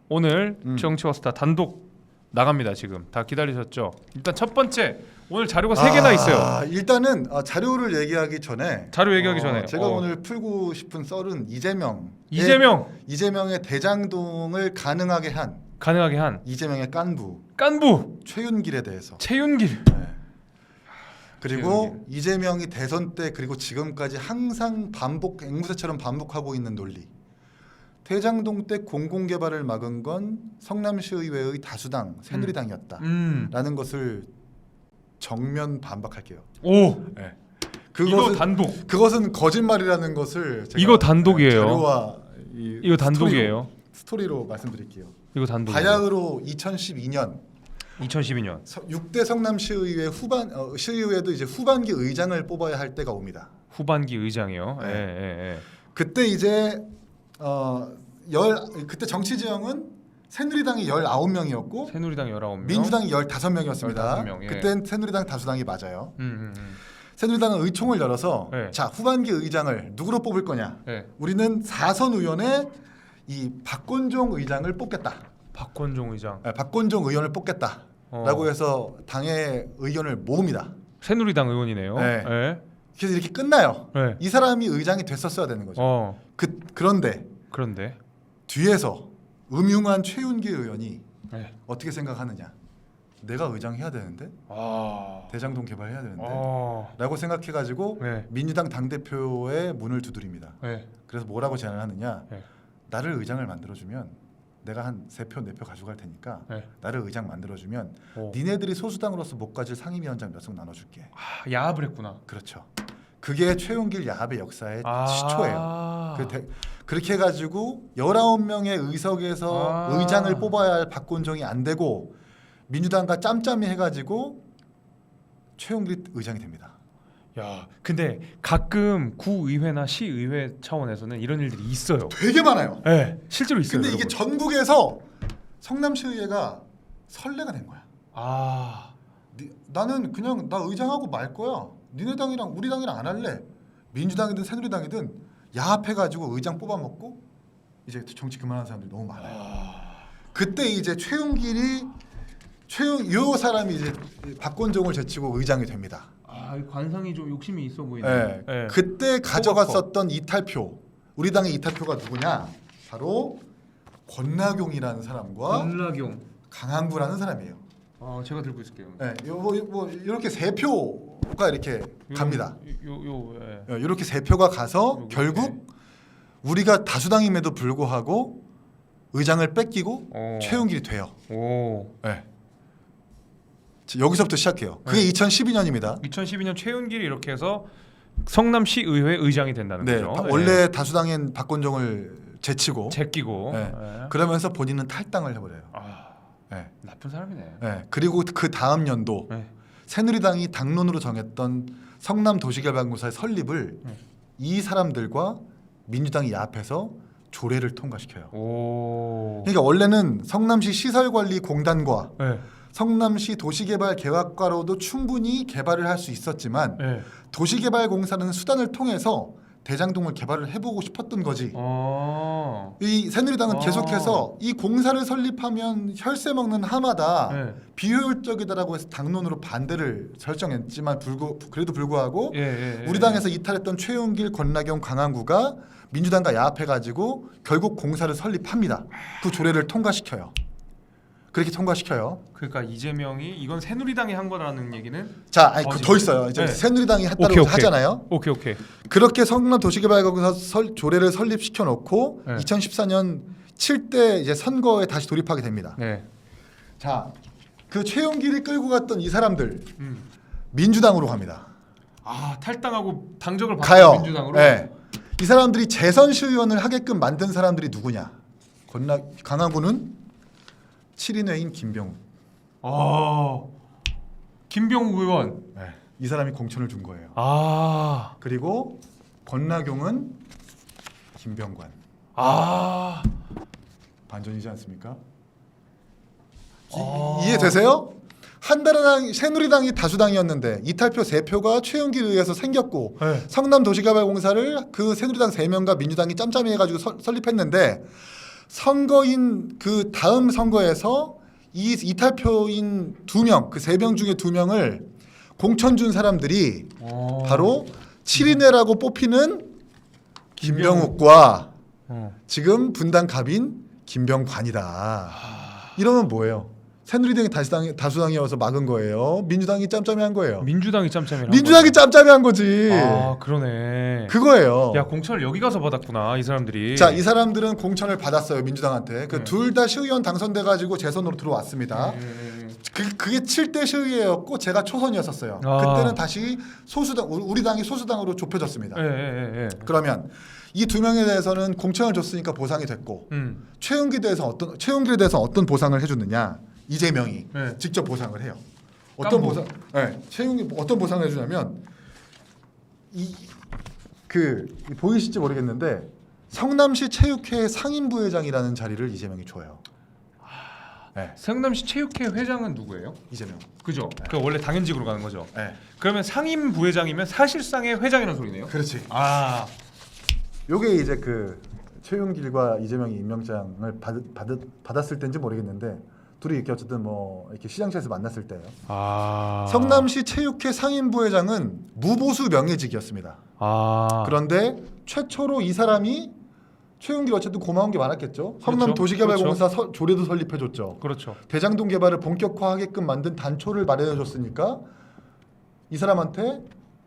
오늘 정치와 스타 단독 나갑니다. 지금 다 기다리셨죠? 일단 첫 번째 오늘 자료가 3개나 있어요. 일단은 자료를 얘기하기 전에 자료 얘기하기 전에 제가 오늘 풀고 싶은 썰은 이재명의 대장동을 가능하게 한 이재명의 깐부 최윤길에 대해서. 최윤길. 네. 그리고 이재명이 대선 때 그리고 지금까지 항상 앵무새처럼 반복하고 있는 논리. 대장동 때 공공개발을 막은 건 성남시의회의 다수당 새누리당이었다라는 것을 정면 반박할게요. 오, 네. 이거 단독. 그것은 거짓말이라는 것을 제가 이거 단독이에요. 자료와 이거 단독이에요. 스토리로 말씀드릴게요. 이거 단독. 바야흐로 2012년 6대 성남시의회 시의회도 이제 후반기 의장을 뽑아야 할 때가 옵니다. 후반기 의장이요. 네. 예. 그때 이제 그때 정치 지형은 새누리당이 19명이었고 새누리당 19명, 민주당이 15명이었습니다. 15명, 예. 그땐 새누리당 다수당이 맞아요. 새누리당은 의총을 열어서 네. 자, 후반기 의장을 누구로 뽑을 거냐? 네. 우리는 4선 의원의 이 박건종 의장을 뽑겠다. 박건종 의장. 박건종 의원을 뽑겠다라고 해서 당의 의견을 모읍니다. 새누리당 의원이네요. 네. 네. 그래서 이렇게 끝나요. 네. 이 사람이 의장이 됐었어야 되는 거죠. 그런데 뒤에서 음흉한 최윤기 의원이 네. 어떻게 생각하느냐? 내가 의장해야 되는데 대장동 개발해야 되는데 라고 생각해가지고 네. 민주당 당대표의 문을 두드립니다. 네. 그래서 뭐라고 제안을 하느냐? 네. 나를 의장을 만들어주면 내가 한 3표 4표 가져갈 테니까 네. 나를 의장 만들어주면 니네들이 소수당으로서 못 가질 상임위원장 몇 석 나눠줄게. 야합을 했구나. 그렇죠. 그게 최윤길 야합의 역사의 시초예요. 그렇게 해가지고 19명의 의석에서 의장을 뽑아야 할 박건종이 안 되고 민주당과 짬짬이 해가지고 최윤길이 의장이 됩니다. 야, 근데 가끔 구의회나 시의회 차원에서는 이런 일들이 있어요. 되게 많아요. 네, 실제로 있어요. 근데 이게 전국에서 성남시의회가 선례가 된 거야. 나는 그냥 나 의장하고 말 거야. 니네 당이랑 우리 당이랑 안 할래. 민주당이든 새누리당이든 야합해가지고 의장 뽑아먹고 이제 정치 그만하는 사람들이 너무 많아요. 그때 이제 요 사람이 이제 박건종을 제치고 의장이 됩니다. 관상이 좀 욕심이 있어 보이네. 네. 그때 가져갔었던 이탈표, 우리 당의 이탈표가 누구냐? 바로 권나경이라는 사람과 강한구라는 사람이에요. 제가 들고 있을게요. 네, 뭐 이렇게 3표가 이렇게 갑니다. 이렇게 3표가 가서 결국 우리가 다수당임에도 불구하고 의장을 뺏기고 최윤길이 돼요. 네. 여기서부터 시작해요. 그게 2012년입니다. 2012년 최윤길이 이렇게 해서 성남시 의회 의장이 된다는 거죠. 원래 다수당인 박건종을 제끼고 그러면서 본인은 탈당을 해버려요. 나쁜 사람이네. 그리고 그 다음 연도 새누리당이 당론으로 정했던 성남도시개발공사의 설립을 이 사람들과 민주당이 야합해서 조례를 통과시켜요. 그러니까 원래는 성남시 시설관리공단과 성남시 도시개발계획과로도 충분히 개발을 할 수 있었지만 도시개발공사는 수단을 통해서 대장동을 개발을 해보고 싶었던 거지. 이 새누리당은 계속해서 이 공사를 설립하면 혈세 먹는 하마다 비효율적이다라고 해서 당론으로 반대를 설정했지만 그래도 불구하고 우리 당에서 이탈했던 최윤길, 권나경, 강한구가 민주당과 야합해가지고 결국 공사를 설립합니다. 그 조례를 통과시켜요. 그렇게 통과시켜요. 그러니까 이재명이 이건 새누리당이 한 거라는 얘기는 더 있어요. 이제 새누리당이 했다고 하잖아요. 오케이. 그렇게 성남 도시개발공사 조례를 설립시켜 놓고 2014년 7대 이제 선거에 다시 돌입하게 됩니다. 자, 그 최윤길이 끌고 갔던 이 사람들 민주당으로 갑니다. 탈당하고 당적을 가요. 바꾸고 민주당으로. 이 사람들이 재선 시의원을 하게끔 만든 사람들이 누구냐? 강한구는 7인회인 김병욱. 김병욱 의원. 이 사람이 공천을 준 거예요. 그리고 권나경은 김병관. 반전이지 않습니까? 이해되세요? 한나라당 새누리당이 다수당이었는데 이탈표 3표가 최윤길에 의해서 생겼고 네. 성남도시개발공사를 그 새누리당 3명과 민주당이 짬짬이 해가지고 설립했는데 선거인 그 다음 선거에서 이 이탈표인 2명 그 3명 중에 2명을 공천 준 사람들이 바로 7인회라고 뽑히는 김병욱과 지금 분당 갑인 김병관이다. 이러면 뭐예요? 새누리당이 다수당이어서 막은 거예요. 민주당이 짬짬이 한 거예요. 민주당이 짬짬이. 민주당이 짬짬이 한 거지. 아 그러네. 그거예요. 야 공천을 여기 가서 받았구나 이 사람들이. 자, 이 사람들은 공천을 받았어요 민주당한테. 그 네. 둘 다 시의원 당선돼 가지고 재선으로 들어왔습니다. 그게 7대 시의회였고 제가 초선이었었어요. 그때는 다시 소수당 우리 당이 소수당으로 좁혀졌습니다. 예. 그러면 이 2명에 대해서는 공천을 줬으니까 보상이 됐고 최윤길에 대해서 어떤 보상을 해줬느냐? 이재명이 네. 직접 보상을 해요. 어떤 깜부. 보상? 네, 최윤길 어떤 보상을 해주냐면 보이실지 모르겠는데 성남시 체육회 상임부회장이라는 자리를 이재명이 줘요. 네, 성남시 체육회 회장은 누구예요? 이재명. 그죠? 그 원래 당연직으로 가는 거죠. 네. 그러면 상임 부회장이면 사실상의 회장이라는 소리네요. 그렇지. 아, 요게 이제 그 최윤길과 이재명이 임명장을 받았을 때인지 모르겠는데 둘이 이렇게 어쨌든 뭐 이렇게 시장실에서 만났을 때예요. 성남시 체육회 상임부회장은 무보수 명예직이었습니다. 그런데 최초로 이 사람이 최윤길 어쨌든 고마운 게 많았겠죠. 성남도시개발공사 조례도 설립해줬죠. 그렇죠. 대장동 개발을 본격화하게끔 만든 단초를 마련해줬으니까 이 사람한테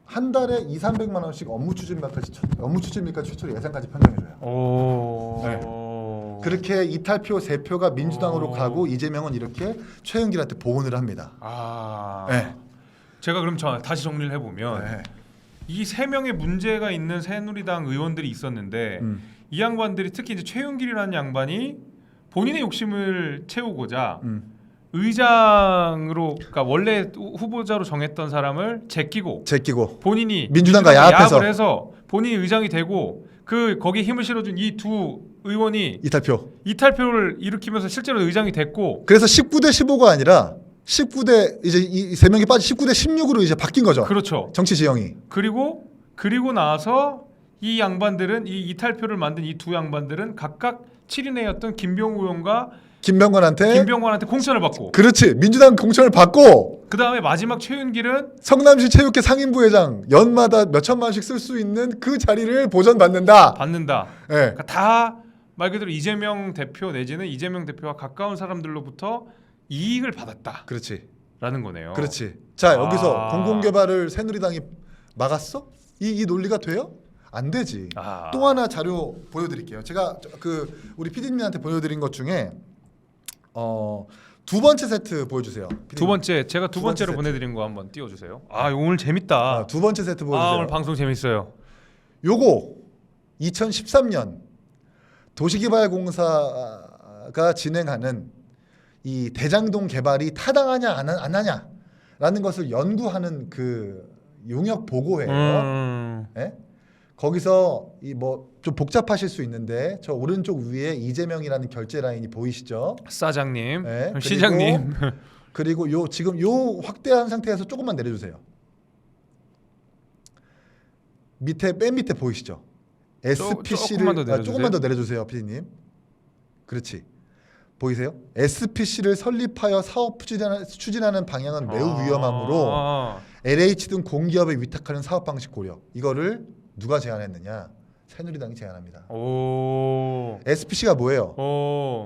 한 달에 200~300만 원씩 업무 추진비까지 최초로 예산까지 편성해줘요. 오. 네. 그렇게 이탈표 3표가 민주당으로 가고 이재명은 이렇게 최윤길한테 보온을 합니다. 네. 제가 그럼 다시 정리를 해보면 네. 이 3명의 문제가 있는 새누리당 의원들이 있었는데 이 양반들이 특히 이제 최윤길이라는 양반이 본인의 욕심을 채우고자 의장으로, 그러니까 원래 후보자로 정했던 사람을 제끼고 본인이 민주당과 야합해서 해서 본인이 의장이 되고 거기에 힘을 실어준 이 두 의원이 이탈표를 일으키면서 실제로 의장이 됐고, 그래서 19대 15가 아니라 19대 이제 이 3명이 빠져 19대 16으로 이제 바뀐 거죠. 그렇죠. 정치 지형이. 그리고 나서 이 양반들은 이 이탈표를 만든 이 두 양반들은 각각 7인회였던 김병우 의원과 김병관한테 공천을 받고. 그렇지. 민주당 공천을 받고 그 다음에 마지막 최윤길은 성남시 체육회 상임부회장 연마다 몇천만 원씩 쓸 수 있는 그 자리를 보전받는다. 네. 그러니까 다 말 그대로 이재명 대표 내지는 이재명 대표와 가까운 사람들로부터 이익을 받았다. 그렇지. 라는 거네요. 그렇지. 자, 여기서 공공개발을 새누리당이 막았어? 이 논리가 돼요? 안 되지. 또 하나 자료 보여드릴게요. 제가 우리 PD님한테 보여드린 것 중에 두 번째 세트 보여주세요. PD님. 제가 두 번째로 보내드린 거 한번 띄워주세요. 오늘 재밌다. 두 번째 세트 보여주세요. 오늘 방송 재밌어요. 요거 2013년 도시개발공사가 진행하는 이 대장동 개발이 타당하냐 안 하냐라는 것을 연구하는 그 용역 보고예요. 네? 거기서 이 뭐 좀 복잡하실 수 있는데 저 오른쪽 위에 이재명이라는 결제 라인이 보이시죠? 사장님, 네, 시장님. 그리고 지금 요 확대한 상태에서 조금만 내려주세요. 맨 밑에 보이시죠? SPC를 조금만 더 내려주세요, PD님. 그렇지. 보이세요? SPC를 설립하여 사업 추진하는 방향은 매우 위험하므로 LH 등 공기업에 위탁하는 사업 방식 고려. 이거를 누가 제안했느냐? 새누리당이 제안합니다. SPC가 뭐예요?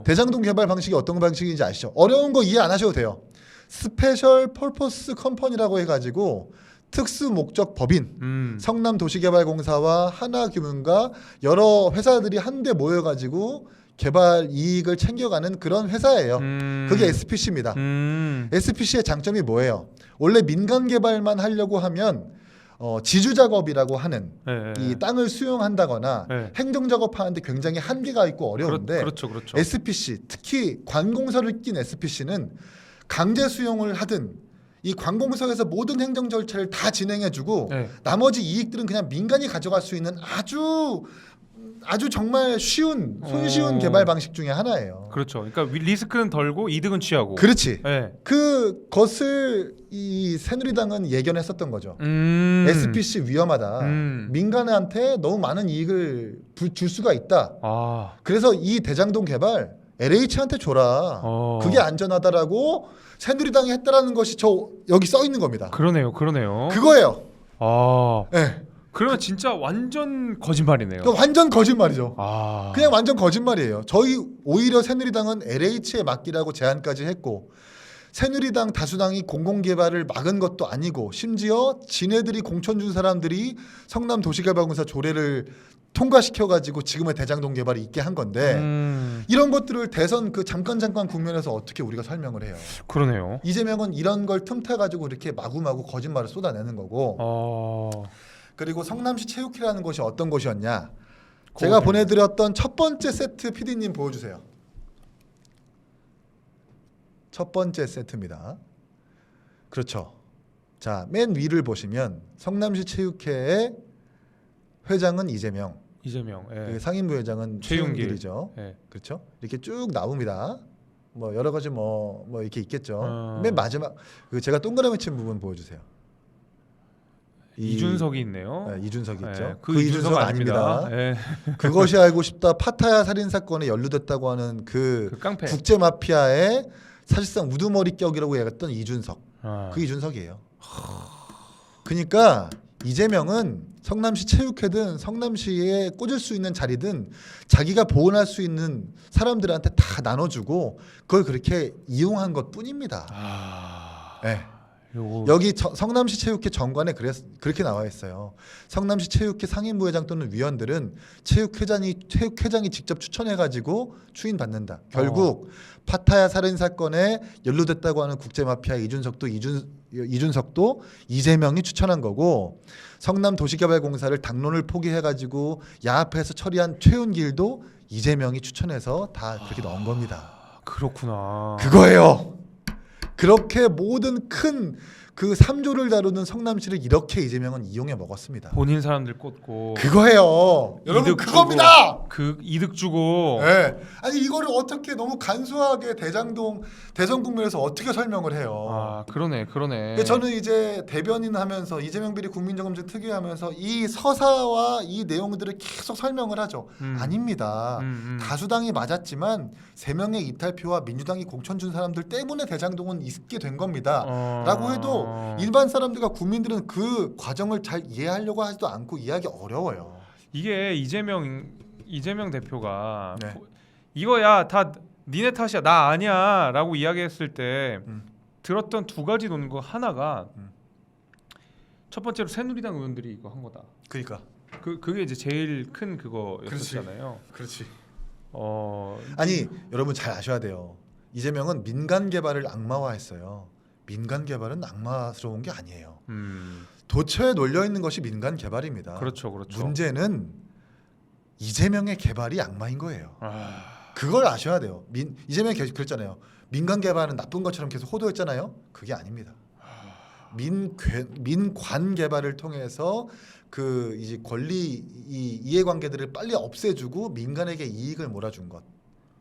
대장동 개발 방식이 어떤 방식인지 아시죠? 어려운 거 이해 안 하셔도 돼요. 스페셜 퍼포스 컴퍼니라고 해가지고 특수 목적 법인 성남도시개발공사와 하나금융과 여러 회사들이 한데 모여가지고 개발 이익을 챙겨가는 그런 회사예요. 그게 SPC입니다. SPC의 장점이 뭐예요? 원래 민간 개발만 하려고 하면 지주 작업이라고 하는 이 땅을 수용한다거나 행정 작업하는데 굉장히 한계가 있고 어려운데 그렇죠. SPC, 특히 관공서를 낀 SPC는 강제 수용을 하든 이 관공서에서 모든 행정 절차를 다 진행해주고 나머지 이익들은 그냥 민간이 가져갈 수 있는 아주 아주 정말 손쉬운 개발 방식 중에 하나예요. 그렇죠. 그러니까 리스크는 덜고 이득은 취하고. 그렇지. 네. 그것을 이 새누리당은 예견했었던 거죠. SPC 위험하다. 민간한테 너무 많은 이익을 줄 수가 있다. 아. 그래서 이 대장동 개발 LH한테 줘라. 그게 안전하다라고 새누리당이 했다라는 것이 여기 써 있는 겁니다. 그러네요. 그거예요. 아. 네. 그러면 진짜 완전 거짓말이네요. 완전 거짓말이죠. 아. 그냥 완전 거짓말이에요. 저희 오히려 새누리당은 LH에 맡기라고 제안까지 했고 새누리당 다수당이 공공개발을 막은 것도 아니고 심지어 지네들이 공천 준 사람들이 성남 도시개발공사 조례를 통과시켜가지고 지금의 대장동 개발이 있게 한 건데 이런 것들을 대선 그 잠깐 국면에서 어떻게 우리가 설명을 해요. 그러네요. 이재명은 이런 걸 틈타가지고 이렇게 마구마구 거짓말을 쏟아내는 거고 그리고 성남시 체육회라는 곳이 어떤 곳이었냐. 제가 보내드렸던 첫 번째 세트 PD님 보여주세요. 첫 번째 세트입니다. 그렇죠. 자, 맨 위를 보시면 성남시 체육회의 회장은 이재명, 예. 그 상임부회장은 최윤길이죠. 예. 그렇죠. 이렇게 쭉 나옵니다. 뭐 여러 가지 뭐 이렇게 있겠죠. 맨 마지막 제가 동그라미 친 부분 보여주세요. 이준석이 있네요. 네, 이준석이 있죠. 예. 그 이준석 아닙니다. 예. 그것이 알고 싶다 파타야 살인 사건에 연루됐다고 하는 그 깡패. 국제 마피아의 사실상 우두머리격이라고 얘기했던 이준석. 그 이준석이에요. 그러니까 이재명은 성남시 체육회든 성남시에 꽂을 수 있는 자리든 자기가 보존할 수 있는 사람들한테 다 나눠주고 그걸 그렇게 이용한 것뿐입니다. 네. 여기 성남시 체육회 정관에 그렇게 나와 있어요. 성남시 체육회 상임부회장 또는 위원들은 체육회장이 직접 추천해가지고 추인받는다. 결국 파타야 살인 사건에 연루됐다고 하는 국제마피아 이준석도 이재명이 추천한 거고 성남 도시개발공사를 당론을 포기해가지고 야합해서 처리한 최윤길도 이재명이 추천해서 다 그렇게 넣은 겁니다. 그렇구나. 그거예요. 그렇게 모든 큰 그 3조를 다루는 성남시를 이렇게 이재명은 이용해 먹었습니다. 본인 사람들 꽂고 그거예요. 여러분 그겁니다. 그 이득 주고. 네. 아니 이거를 어떻게 너무 간소하게 대선 국면에서 어떻게 설명을 해요. 그러네. 저는 이제 대변인 하면서 이재명 비리 국민정음제 특위하면서 이 서사와 이 내용들을 계속 설명을 하죠. 아닙니다. 다수당이 맞았지만 3명의 이탈표와 민주당이 공천 준 사람들 때문에 대장동은 있게 된 겁니다. 라고 해도 일반 사람들과 국민들은 그 과정을 잘 이해하려고 하지도 않고 이해하기 어려워요. 이게 이재명 대표가 이거야 다 니네 탓이야 나 아니야 라고 이야기했을 때 들었던 두 가지 논거 하나가 첫 번째로 새누리당 의원들이 이거 한 거다. 그러니까 그게 이제 제일 큰 그거였잖아요. 그렇지. 아니 여러분 잘 아셔야 돼요. 이재명은 민간 개발을 악마화했어요. 민간 개발은 악마스러운 게 아니에요. 도처에 놓여 있는 것이 민간 개발입니다. 그렇죠. 문제는 이재명의 개발이 악마인 거예요. 그걸 아셔야 돼요. 이재명이 계속 그랬잖아요. 민간 개발은 나쁜 것처럼 계속 호도했잖아요. 그게 아닙니다. 민관 개발을 통해서 그 이제 권리 이해관계들을 빨리 없애주고 민간에게 이익을 몰아준 것.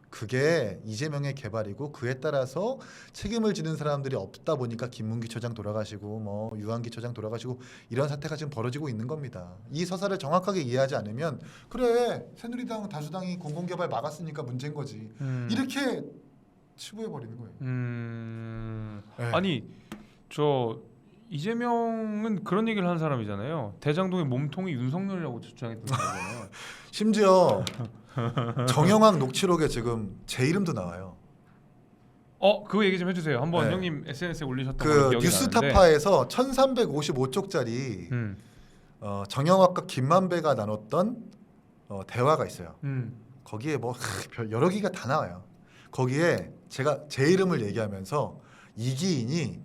그게 이재명의 개발이고 그에 따라서 책임을 지는 사람들이 없다 보니까 김문기 처장 돌아가시고 뭐 유한기 처장 돌아가시고 이런 사태가 지금 벌어지고 있는 겁니다. 이 서사를 정확하게 이해하지 않으면 그래 새누리당 다수당이 공공개발 막았으니까 문제인 거지 이렇게 치부해 버리는 거예요. 아니 저 이재명은 그런 얘기를 한 사람이잖아요. 대장동의 몸통이 윤석열이라고 주장했던 사람이잖아요. 심지어 정영학 녹취록에 지금 제 이름도 나와요. 그거 얘기 좀 해주세요. 한번 형님 SNS에 올리셨던 그 뉴스타파에서 1355쪽짜리 정영학과 김만배가 나눴던 대화가 있어요. 거기에 뭐 여러 기가 다 나와요. 거기에 제가 제 이름을 얘기하면서 이기인이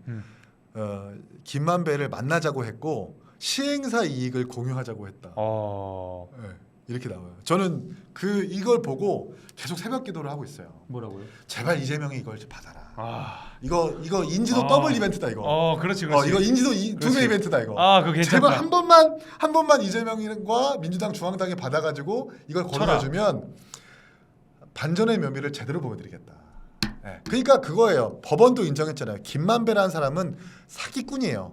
김만배를 만나자고 했고 시행사 이익을 공유하자고 했다. 이렇게 나와요. 저는 이걸 보고 계속 새벽 기도를 하고 있어요. 뭐라고요? 제발 이재명이 이걸 좀 받아라. 아, 이거 인지도 더블 이벤트다 이거. 그렇지. 이거 인지도 두배 이벤트다 이거. 그거 괜찮다. 제발 한 번만 이재명과 민주당 중앙당에 받아가지고 이걸 거둬주면 반전의 묘미를 제대로 보여드리겠다. 네. 그러니까 그거예요. 법원도 인정했잖아요. 김만배라는 사람은 사기꾼이에요.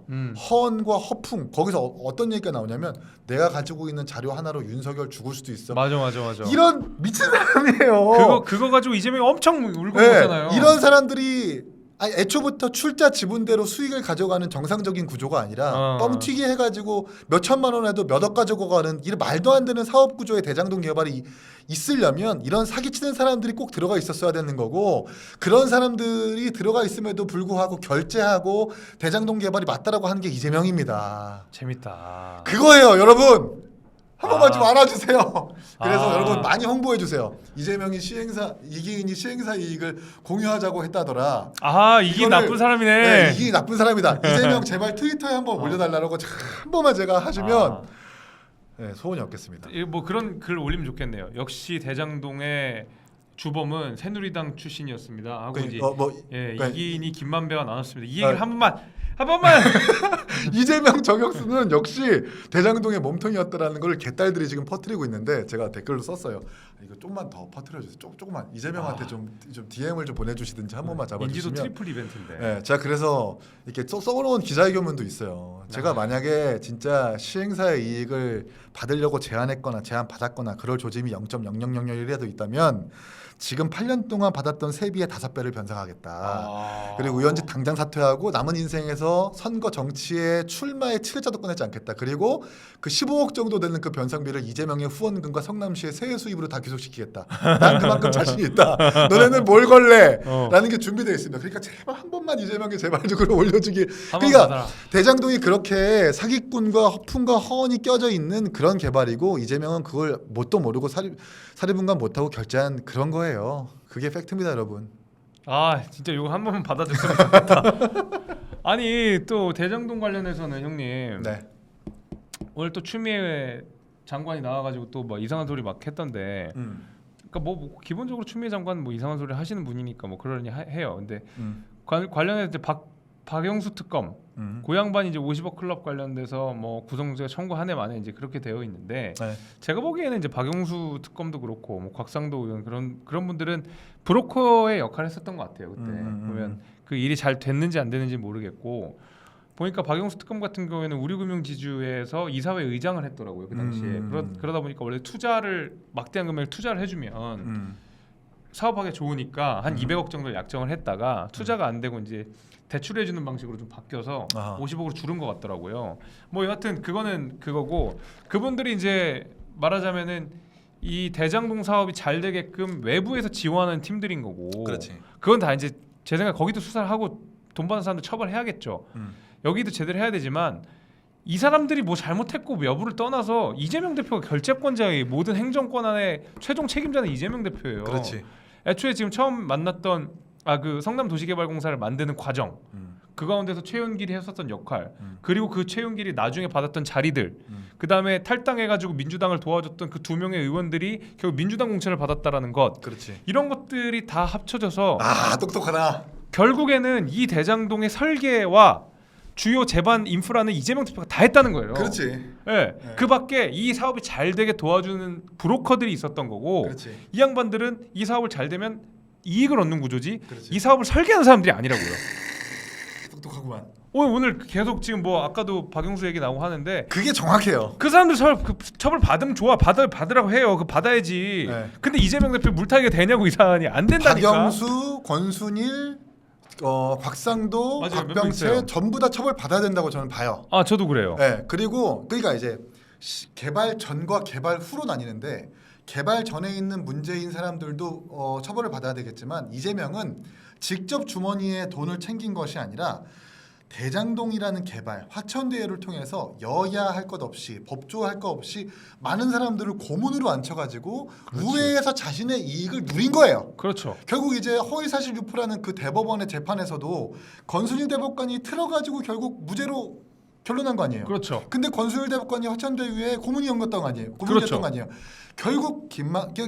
허언과 허풍. 거기서 어떤 얘기가 나오냐면 내가 가지고 있는 자료 하나로 윤석열 죽을 수도 있어. 맞아. 이런 미친 사람이에요. 그거 가지고 이재명이 엄청 울고 네, 있잖아요. 이런 사람들이 애초부터 출자 지분대로 수익을 가져가는 정상적인 구조가 아니라 뻥튀기 해가지고 몇 천만 원 해도 몇 억 가져가는 이런 말도 안 되는 사업 구조의 대장동 개발이 있으려면 이런 사기치는 사람들이 꼭 들어가 있었어야 되는 거고 그런 사람들이 들어가 있음에도 불구하고 결재하고 대장동 개발이 맞다라고 하는 게 이재명입니다. 재밌다. 그거예요, 여러분. 한 번만 좀 알아주세요. 그래서 여러분 많이 홍보해 주세요. 이재명이 이기인이 시행사 이익을 공유하자고 했다더라. 이게 나쁜 사람이네. 네, 이게 나쁜 사람이다. 이재명 제발 트위터에 한번 올려달라고 한 번만 제가 하시면 네, 소원이 없겠습니다. 뭐 그런 글 올리면 좋겠네요. 역시 대장동의 주범은 새누리당 출신이었습니다. 하고 이제 이기인이 김만배가 나눴습니다. 이 얘기를 한 번만 이재명 저격수는 역시 대장동의 몸통이었다라는 걸 개딸들이 지금 퍼뜨리고 있는데 제가 댓글로 썼어요. 이거 좀만 더 퍼뜨려주세요. 조금만 이재명한테 좀 DM을 좀 보내주시든지 한 번만 잡아주시면. 인지도 트리플 이벤트인데. 네, 제가 그래서 이렇게 써놓은 기자회견문도 있어요. 제가 만약에 진짜 시행사의 이익을 받으려고 제안했거나 제안받았거나 그럴 조짐이 0.0001이라도 있다면 지금 8년 동안 받았던 세비의 5배를 변상하겠다. 그리고 의원직 당장 사퇴하고 남은 인생에서 선거 정치에 출마의 7회자도 꺼내지 않겠다. 그리고 그 15억 정도 되는 그 변상비를 이재명의 후원금과 성남시의 세외 수입으로 다 귀속시키겠다. 난 그만큼 자신이 있다. 너네는 뭘 걸래? 라는 게 준비되어 있습니다. 그러니까 제발 한 번만 이재명이 제발 좀 올려주기. 그러니까 대장동이 그렇게 사기꾼과 허풍과 허언이 껴져 있는 그런 개발이고 이재명은 그걸 뭣도 모르고 사리분간 못하고 결제한 그런 거예요. 그게 팩트입니다, 여러분. 진짜 이거 한 번만 받아줬으면 좋겠다. 아니 또 대장동 관련해서는 형님 오늘 또 추미애 장관이 나와가지고 또 뭐 이상한 소리 막 했던데 그러니까 뭐 기본적으로 추미애 장관 뭐 이상한 소리 하시는 분이니까 뭐 그러니 해요. 근데 관련해서 이제 박영수 특검 그 양반이 이제 50억 클럽 관련돼서 뭐 구성조사 청구 한 해 만에 이제 그렇게 되어 있는데 제가 보기에는 이제 박영수 특검도 그렇고 뭐 곽상도 의원 그런 분들은 브로커의 역할을 했었던 것 같아요. 그때 보면 그 일이 잘 됐는지 안 됐는지 모르겠고 보니까 박영수 특검 같은 경우에는 우리금융지주에서 이사회 의장을 했더라고요 그 당시에. 그러다 보니까 원래 막대한 금액을 투자를 해주면 사업하기 좋으니까 한 200억 정도를 약정을 했다가 투자가 안 되고 이제 대출해주는 방식으로 좀 바뀌어서 50억으로 줄은 것 같더라고요. 뭐 여하튼 그거는 그거고 그분들이 이제 말하자면은 이 대장동 사업이 잘 되게끔 외부에서 지원하는 팀들인 거고. 그렇지. 그건 다 이제 제 생각 거기도 수사를 하고 돈 받는 사람들 처벌해야겠죠. 여기도 제대로 해야 되지만 이 사람들이 뭐 잘못했고 여부를 떠나서 이재명 대표가 결재권자의 모든 행정권 안에 최종 책임자는 이재명 대표예요. 그렇지. 애초에 지금 처음 만났던 그 성남도시개발공사를 만드는 과정 그 가운데서 최윤길이 했었던 역할 그리고 그 최윤길이 나중에 받았던 자리들 그 다음에 탈당해가지고 민주당을 도와줬던 그 2명의 의원들이 결국 민주당 공천을 받았다라는 것. 그렇지. 이런 것들이 다 합쳐져서 똑똑하다. 결국에는 이 대장동의 설계와 주요 제반 인프라는 이재명 대표가 다 했다는 거예요. 그렇지. 그 밖에 이 사업이 잘 되게 도와주는 브로커들이 있었던 거고 그렇지. 이 양반들은 이 사업을 잘 되면 이익을 얻는 구조지 그렇지. 이 사업을 설계하는 사람들이 아니라고요. 똑똑하구만. 오늘 계속 지금 뭐 아까도 박영수 얘기 나오고 하는데 그게 정확해요. 그 사람들 처벌 받으면 좋아. 받으라고 해요. 받아야지. 근데 이재명 대표 물타기가 되냐고 이 사안이 안 된다니까. 박영수, 권순일, 곽상도, 맞아요, 박병채 전부 다 처벌 받아야 된다고 저는 봐요. 저도 그래요. 그리고 그러니까 이제 개발 전과 개발 후로 나뉘는데 개발 전에 있는 문제인 사람들도 처벌을 받아야 되겠지만 이재명은 직접 주머니에 돈을 챙긴 것이 아니라 대장동이라는 개발, 화천대유를 통해서 여야 할 것 없이 법조 할 것 없이 많은 사람들을 고문으로 앉혀가지고 우회해서 자신의 이익을 누린 거예요. 그렇죠. 결국 이제 허위사실 유포라는 그 대법원의 재판에서도 권순일 대법관이 틀어가지고 결국 무죄로 결론난 거 아니에요. 그렇죠. 근데 권순일 대법관이 화천대유에 고문이었던 거 아니에요. 고문이었던 거 아니에요. 결국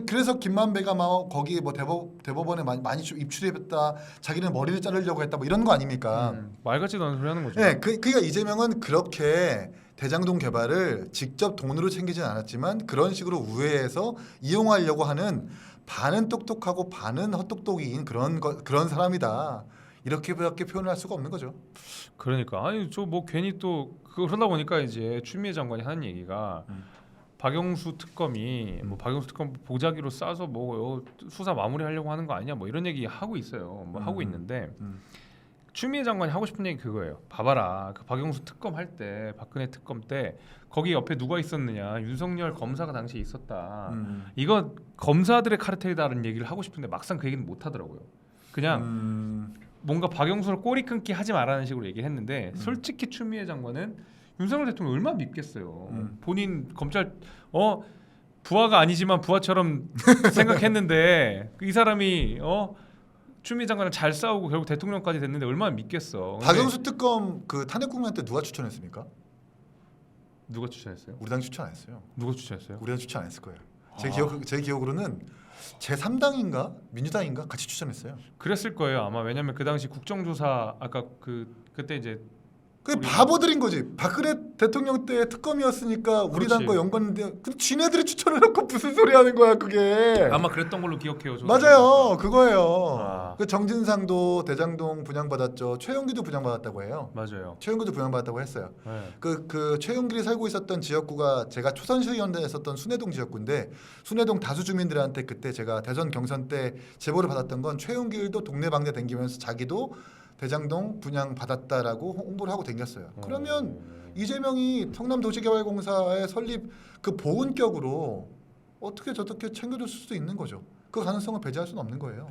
그래서 김만배가 막 거기 뭐 대법원에 많이 입출했다. 자기는 머리를 자르려고 했다. 뭐 이런 거 아닙니까? 말 같지도 않은 소리 하는 거죠. 네, 그러니까 이재명은 그렇게 대장동 개발을 직접 돈으로 챙기진 않았지만 그런 식으로 우회해서 이용하려고 하는 반은 똑똑하고 반은 헛똑똑이인 그런 사람이다. 이렇게밖에 표현할 수가 없는 거죠. 그러니까 아니 저 뭐 괜히 또 그러다 보니까 이제 추미애 장관이 하는 얘기가 박영수 특검이 뭐 박영수 특검 보자기로 싸서 뭐 수사 마무리하려고 하는 거 아니냐 뭐 이런 얘기 하고 있어요. 뭐 하고 있는데 추미애 장관이 하고 싶은 얘기 그거예요. 봐봐라 그 박영수 특검 할 때 박근혜 특검 때 거기 옆에 누가 있었느냐 윤석열 검사가 당시에 있었다. 이거 검사들의 카르텔이다라는 얘기를 하고 싶은데 막상 그 얘기는 못 하더라고요. 그냥 뭔가 박영수를 꼬리 끊기 하지 말라는 식으로 얘기를 했는데 솔직히 추미애 장관은 윤석열 대통령 얼마나 밉겠어요. 본인 검찰 부하가 아니지만 부하처럼 생각했는데 이 사람이 추미애 장관을 잘 싸우고 결국 대통령까지 됐는데 얼마나 밉겠어. 박영수 특검 그 탄핵 국면 때 누가 추천했습니까? 누가 추천했어요? 우리 당 추천 안 했어요. 누가 추천했어요? 우리 당 추천 안 했을 거예요. 제 기억으로는 제3당인가 민주당인가 같이 추천했어요. 그랬을 거예요 아마. 왜냐면 그 당시 국정조사 아까 그때 이제 그 바보들인 거지. 박근혜 대통령 때 특검이었으니까 우리 당과 연관인데 근데 지네들이 추천을 놓고 무슨 소리 하는 거야 그게. 아마 그랬던 걸로 기억해요. 저도. 맞아요. 그거예요. 그 정진상도 대장동 분양받았죠. 최영기도 분양받았다고 해요. 맞아요. 최영기도 분양받았다고 했어요. 네. 그 최영길이 살고 있었던 지역구가 제가 초선시의원에 있었던 순회동 지역구인데 순회동 다수 주민들한테 그때 제가 대선 경선 때 제보를 받았던 건 최영길도 동네방네 댕기면서 자기도 대장동 분양 받았다라고 홍보를 하고 댕겼어요. 그러면 이재명이 성남도시개발공사의 설립 그 보은격으로 어떻게 저렇게 챙겨줄 수도 있는 거죠. 그 가능성을 배제할 수는 없는 거예요.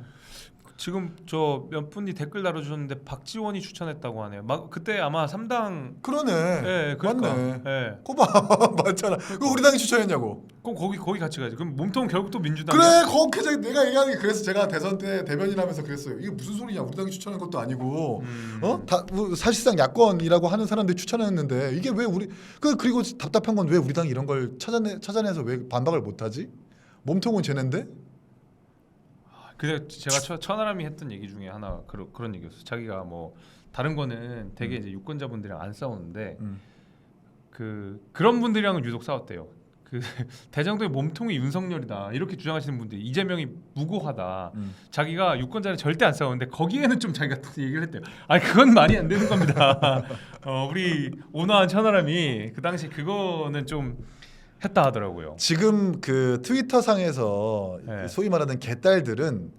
지금 저 몇 분이 댓글 달아주셨는데 박지원이 추천했다고 하네요. 막 그때 아마 3당 그러네. 네, 그러니까. 맞네. 네. 거봐 맞잖아. 그거 우리 당이 추천했냐고. 그럼 거기 같이 가야지. 그럼 몸통은 결국 또 민주당. 그래 거기 내가 얘기하는 게 그래서 제가 대선 때 대변인하면서 그랬어요. 이게 무슨 소리냐. 우리 당이 추천한 것도 아니고 사실상 야권이라고 하는 사람들이 추천했는데 이게 왜 우리 그리고 답답한 건 왜 우리 당이 이런 걸 찾아내서 왜 반박을 못하지? 몸통은 쟤네인데? 근데 제가 천하람이 했던 얘기 중에 하나 그런 얘기였어요. 자기가 뭐 다른 거는 되게 이제 유권자분들이랑 안 싸우는데 그런 분들이랑은 유독 싸웠대요. 그 대장동의 몸통이 윤석열이다 이렇게 주장하시는 분들이 이재명이 무고하다. 자기가 유권자를 절대 안 싸우는데 거기에는 좀 자기가 얘기를 했대요. 아니 그건 말이 안 되는 겁니다. 우리 온화한 천하람이 그 당시 그거는 좀 했다 하더라고요. 지금 그 트위터 상에서 네. 소위 말하는 개딸들은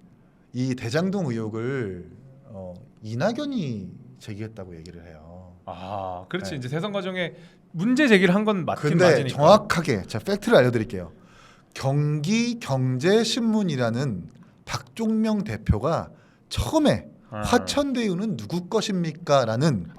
이 대장동 의혹을 이낙연이 제기했다고 얘기를 해요. 아, 그렇지. 네. 이제 대선 과정에 문제 제기를 한 건 맞긴 근데 맞으니까. 정확하게 제가 팩트를 알려드릴게요. 경기경제신문이라는 박종명 대표가 처음에 화천대유는 누구 것입니까?라는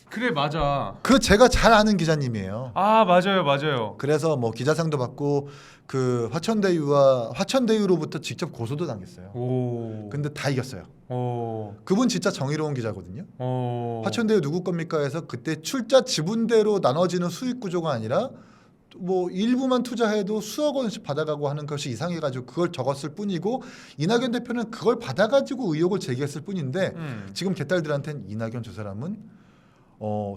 그래 맞아. 그 제가 잘 아는 기자님이에요. 맞아요. 그래서 뭐 기자상도 받고 그 화천대유로부터 직접 고소도 당했어요. 오. 근데 다 이겼어요. 오. 그분 진짜 정의로운 기자거든요. 오. 화천대유 누구 겁니까 해서 그때 출자 지분대로 나눠지는 수익 구조가 아니라 뭐 일부만 투자해도 수억 원씩 받아가고 하는 것이 이상해가지고 그걸 적었을 뿐이고 이낙연 대표는 그걸 받아가지고 의혹을 제기했을 뿐인데 지금 개딸들한테는 이낙연 저 사람은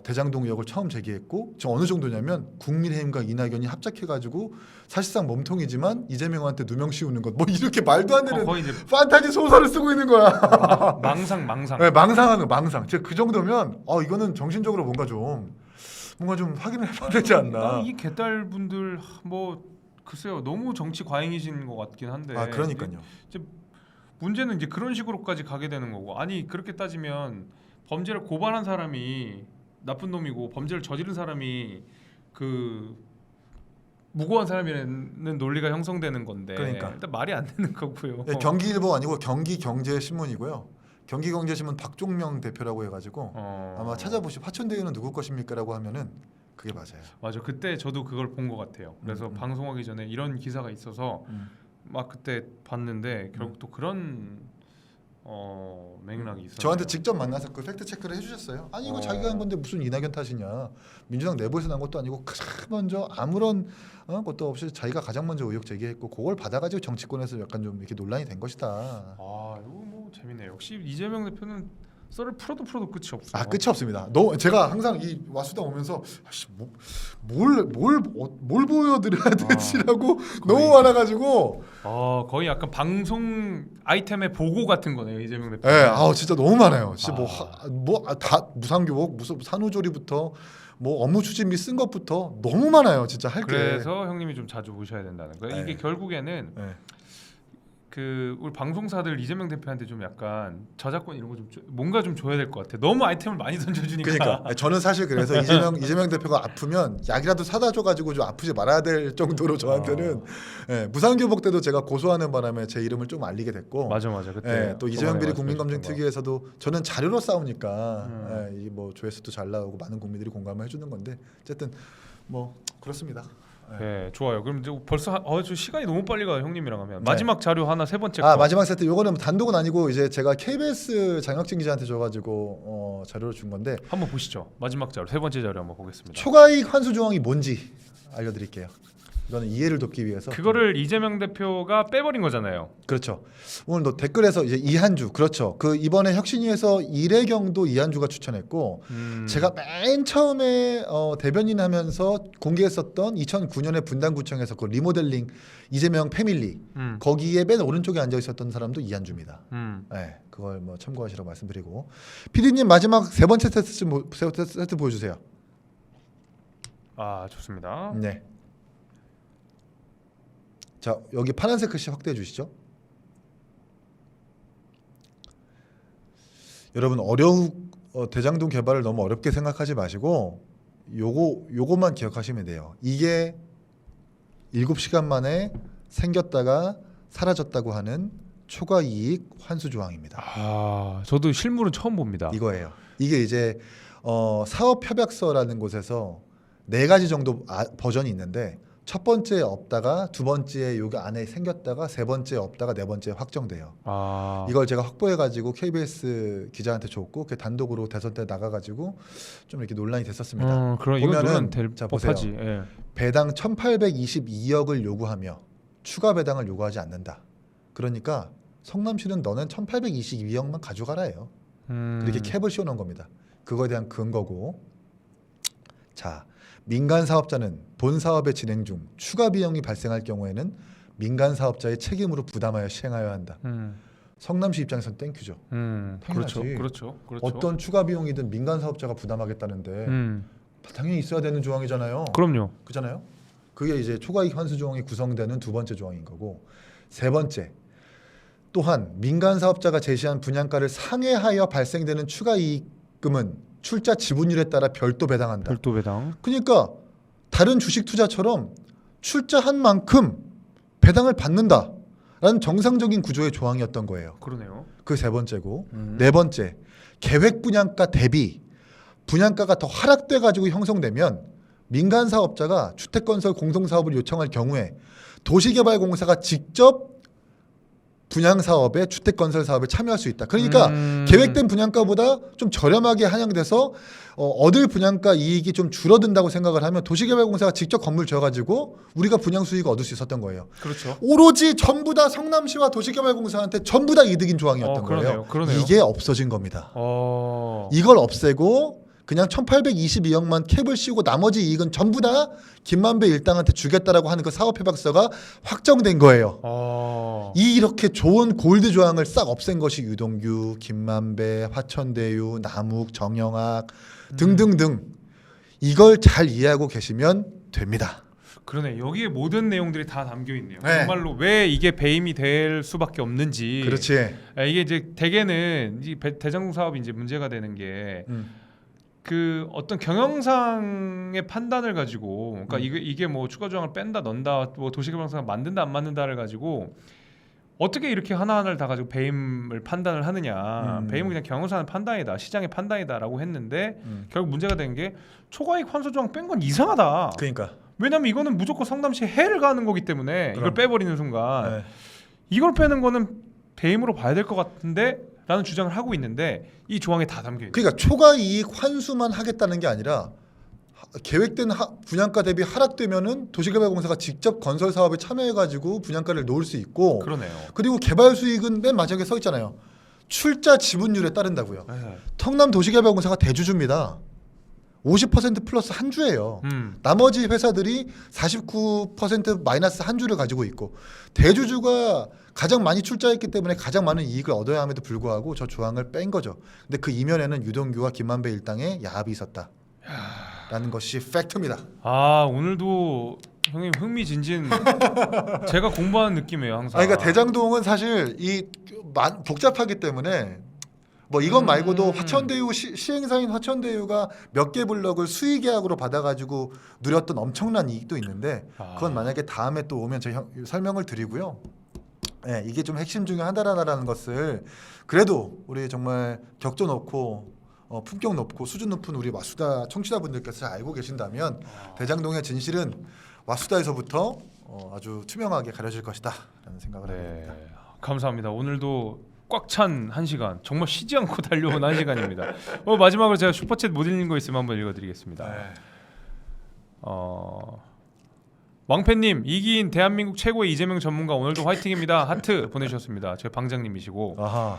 대장동 의혹을 처음 제기했고 저 어느 정도냐면 국민의힘과 이낙연이 합작해가지고 사실상 몸통이지만 이재명한테 누명 씌우는 것 뭐 이렇게 말도 안 되는 거의 이제 판타지 소설을 쓰고 있는 거야. 망상. 네, 망상하는 거 망상. 제가 그 정도면 이거는 정신적으로 뭔가 좀 확인을 해봐야 되지 않나. 이 개딸 분들 뭐 글쎄요 너무 정치 과잉이신 것 같긴 한데. 그러니까요. 이제 문제는 이제 그런 식으로까지 가게 되는 거고 아니 그렇게 따지면 범죄를 고발한 사람이 나쁜 놈이고 범죄를 저지른 사람이 그 무고한 사람이라는 논리가 형성되는 건데 그러니까 일단 말이 안 되는 거고요. 네, 경기일보 아니고 경기경제신문이고요. 경기경제신문 박종명 대표라고 해가지고 아마 찾아보시면 화천대유는 누구 것입니까라고 하면은 그게 맞아요. 맞아. 그때 저도 그걸 본 것 같아요. 그래서 방송하기 전에 이런 기사가 있어서 막 그때 봤는데 결국 또 그런 맥락이 있어요. 저한테 직접 만나서 그 팩트 체크를 해주셨어요. 아니 이거 자기가 한 건데 무슨 이낙연 탓이냐. 민주당 내부에서 난 것도 아니고 가장 먼저 아무런 것도 없이 자기가 가장 먼저 의혹 제기했고 그걸 받아가지고 정치권에서 약간 좀 이렇게 논란이 된 것이다. 이거 뭐 재밌네요. 역시 이재명 대표는 썰을 풀어도 끝이 없어요. 끝이 없습니다. 제가 항상 이 와수다 오면서 뭘 보여드려야 되지라고 너무 많아가지고 거의 약간 방송 아이템의 보고 같은 거네요 이재명 대표. 네, 진짜 너무 많아요. 진짜 다 무상교복, 무슨 산후조리부터 뭐 업무 추진 및 쓴 것부터 너무 많아요. 진짜 할 게. 그래서 형님이 좀 자주 오셔야 된다는 거예요. 이게 결국에는 우리 방송사들 이재명 대표한테 좀 약간 저작권 이런 거 좀 뭔가 좀 줘야 될 것 같아. 너무 아이템을 많이 던져주니까. 그러니까 저는 사실 그래서 이재명 대표가 아프면 약이라도 사다 줘가지고 좀 아프지 말아야 될 정도로 저한테는 무상교복 때도 제가 고소하는 바람에 제 이름을 좀 알리게 됐고. 맞아 그때. 또 이재명 비리 국민검증특위에서도 저는 자료로 싸우니까 이 뭐 조회수도 잘 나오고 많은 국민들이 공감을 해주는 건데 어쨌든 뭐 그렇습니다. 네, 좋아요. 그럼 이제 벌써 저 시간이 너무 빨리 가요, 형님이랑 하면. 마지막 자료 하나 세 번째 거. 마지막 세트. 요거는 단독은 아니고 이제 제가 KBS 장혁진 기자한테 줘가지고 자료를 준 건데 한번 보시죠. 마지막 자료, 세 번째 자료 한번 보겠습니다. 초과이익 환수 조항이 뭔지 알려드릴게요. 이거는 이해를 돕기 위해서. 그거를 이재명 대표가 빼버린 거잖아요. 그렇죠. 오늘 댓글에서 이제 이한주, 그렇죠. 그 이번에 혁신위에서 이래경도 이한주가 추천했고, 제가 맨 처음에 대변인 하면서 공개했었던 2009년에 분당구청에서 그 리모델링 이재명 패밀리 거기에 맨 오른쪽에 앉아 있었던 사람도 이한주입니다. 네, 그걸 뭐 참고하시라고 말씀드리고, PD님 마지막 세 번째 세트 보여주세요. 좋습니다. 네. 자, 여기 파란색 글씨 확대해 주시죠. 여러분 대장동 개발을 너무 어렵게 생각하지 마시고 요거만 기억하시면 돼요. 이게 7시간 만에 생겼다가 사라졌다고 하는 초과 이익 환수 조항입니다. 저도 실물은 처음 봅니다. 이거예요. 이게 이제 사업협약서라는 곳에서 4가지 정도 버전이 있는데 첫 번째 없다가 두 번째 여기 안에 생겼다가 세 번째 없다가 네 번째 확정돼요. 이걸 제가 확보해가지고 KBS 기자한테 줬고 그 단독으로 대선 때 나가가지고 좀 이렇게 논란이 됐었습니다. 보면은 자 보세요. 배당 1,822억을 요구하며 추가 배당을 요구하지 않는다. 그러니까 성남시는 너는 1,822억만 가져가라예요. 그렇게 캡을 씌워놓은 겁니다. 그거에 대한 근거고. 자. 민간 사업자는 본 사업의 진행 중 추가 비용이 발생할 경우에는 민간 사업자의 책임으로 부담하여 시행하여야 한다. 성남시 입장에서는 땡큐죠. 그렇죠. 어떤 추가 비용이든 민간 사업자가 부담하겠다는데 당연히 있어야 되는 조항이잖아요. 그럼요. 그잖아요. 그게 이제 초과이익 환수 조항이 구성되는 두 번째 조항인 거고, 세 번째 또한 민간 사업자가 제시한 분양가를 상회하여 발생되는 추가 이익금은 출자 지분율에 따라 별도 배당한다. 별도 배당. 그러니까 다른 주식 투자처럼 출자한 만큼 배당을 받는다라는 정상적인 구조의 조항이었던 거예요. 그러네요. 그 세 번째고, 네 번째 계획 분양가 대비 분양가가 더 하락돼 가지고 형성되면 민간 사업자가 주택건설 공동사업을 요청할 경우에 도시개발공사가 직접 분양사업에 주택건설사업에 참여할 수 있다. 그러니까 계획된 분양가보다 좀 저렴하게 한양돼서 얻을 분양가 이익이 좀 줄어든다고 생각을 하면 도시개발공사가 직접 건물 지어가지고 우리가 분양수익을 얻을 수 있었던 거예요. 그렇죠. 오로지 전부 다 성남시와 도시개발공사한테 전부 다 이득인 조항이었던 거예요. 그러네요. 이게 없어진 겁니다. 이걸 없애고 그냥 1,822억만 캡을 씌우고 나머지 이익은 전부 다 김만배 일당한테 주겠다라고 하는 그 사업협약서가 확정된 거예요. 이렇게 좋은 골드 조항을 싹 없앤 것이 유동규, 김만배, 화천대유, 남욱, 정영학 등등등. 이걸 잘 이해하고 계시면 됩니다. 그러네. 여기에 모든 내용들이 다 담겨 있네요. 정말로 왜 이게 배임이 될 수밖에 없는지. 그렇지. 이게 이제 대개는 이 대장동 사업이 이제 문제가 되는 게 그 어떤 경영상의 판단을 가지고, 그러니까 이게 뭐 추가 조항을 뺀다, 넣는다, 뭐 도시개발공사가 만든다, 안 만든다를 가지고 어떻게 이렇게 하나하나를 다 가지고 배임을 판단을 하느냐. 배임은 그냥 경영상의 판단이다, 시장의 판단이다라고 했는데 결국 문제가 된 게 초과이익 환수 조항 뺀 건 이상하다. 그러니까. 왜냐면 이거는 무조건 성남시에 해를 가는 거기 때문에 이걸 빼버리는 순간 네. 이걸 빼는 거는 배임으로 봐야 될 것 같은데 라는 주장을 하고 있는데 이 조항에 다 담겨 있는. 그러니까 초과 이익 환수만 하겠다는 게 아니라 계획된 분양가 대비 하락되면은 도시개발공사가 직접 건설 사업에 참여해가지고 분양가를 놓을 수 있고. 그러네요. 그리고 개발 수익은 맨 마지막에 써 있잖아요. 출자 지분율에 따른다고요. 네. 성남 도시개발공사가 대주주입니다. 50% 플러스 한 주예요. 나머지 회사들이 49% 마이너스 한 주를 가지고 있고 대주주가 가장 많이 출자했기 때문에 가장 많은 이익을 얻어야 함에도 불구하고 저 조항을 뺀 거죠. 근데 그 이면에는 유동규와 김만배 일당의 야합이 있었다라는 것이 팩트입니다. 아 오늘도 형님 흥미진진. 제가 공부하는 느낌이에요 항상. 그러니까 대장동은 사실 이 복잡하기 때문에 뭐 이것 말고도 화천대유 시행사인 화천대유가 몇 개 블럭을 수의계약으로 받아가지고 누렸던 엄청난 이익도 있는데 그건 만약에 다음에 또 오면 제가 설명을 드리고요. 네, 이게 좀 핵심 중에 하나라는 것을 그래도 우리 정말 격조 높고 품격 높고 수준 높은 우리 와수다 청취자분들께서 알고 계신다면 대장동의 진실은 와수다에서부터 아주 투명하게 가려질 것이다라는 생각을 합니다. 감사합니다. 오늘도 꽉 찬 1시간 정말 쉬지 않고 달려온 1시간입니다. 마지막으로 제가 슈퍼챗 못 읽는 거 있으면 한번 읽어드리겠습니다. 왕팬님 이기인 대한민국 최고의 이재명 전문가 오늘도 화이팅입니다. 하트 보내주셨습니다. 제 방장님이시고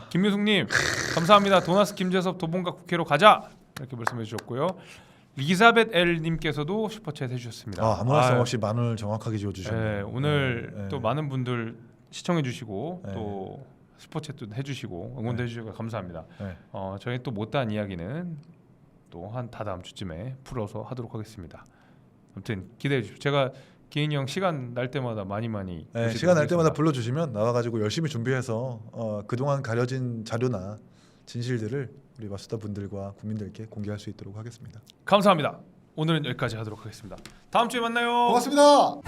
김유숙님 감사합니다. 도나스 김재섭 도봉각 국회로 가자 이렇게 말씀해주셨고요. 리사벳 L님께서도 슈퍼챗 해주셨습니다. 아무 말씀 없이 만원을 정확하게 지어주셨네요. 오늘 또 많은 분들 시청해주시고 또 슈퍼챗도 해주시고 응원도 해주시고 감사합니다. 저희 또 못다한 이야기는 또 한 다다음 주쯤에 풀어서 하도록 하겠습니다. 아무튼 기대해 주십시오. 제가 기인이 형 시간 날 때마다 많이 시간 날 때마다 불러주시면 나와가지고 열심히 준비해서 그동안 가려진 자료나 진실들을 우리 와수다 분들과 국민들께 공개할 수 있도록 하겠습니다. 감사합니다. 오늘은 여기까지 하도록 하겠습니다. 다음 주에 만나요. 고맙습니다.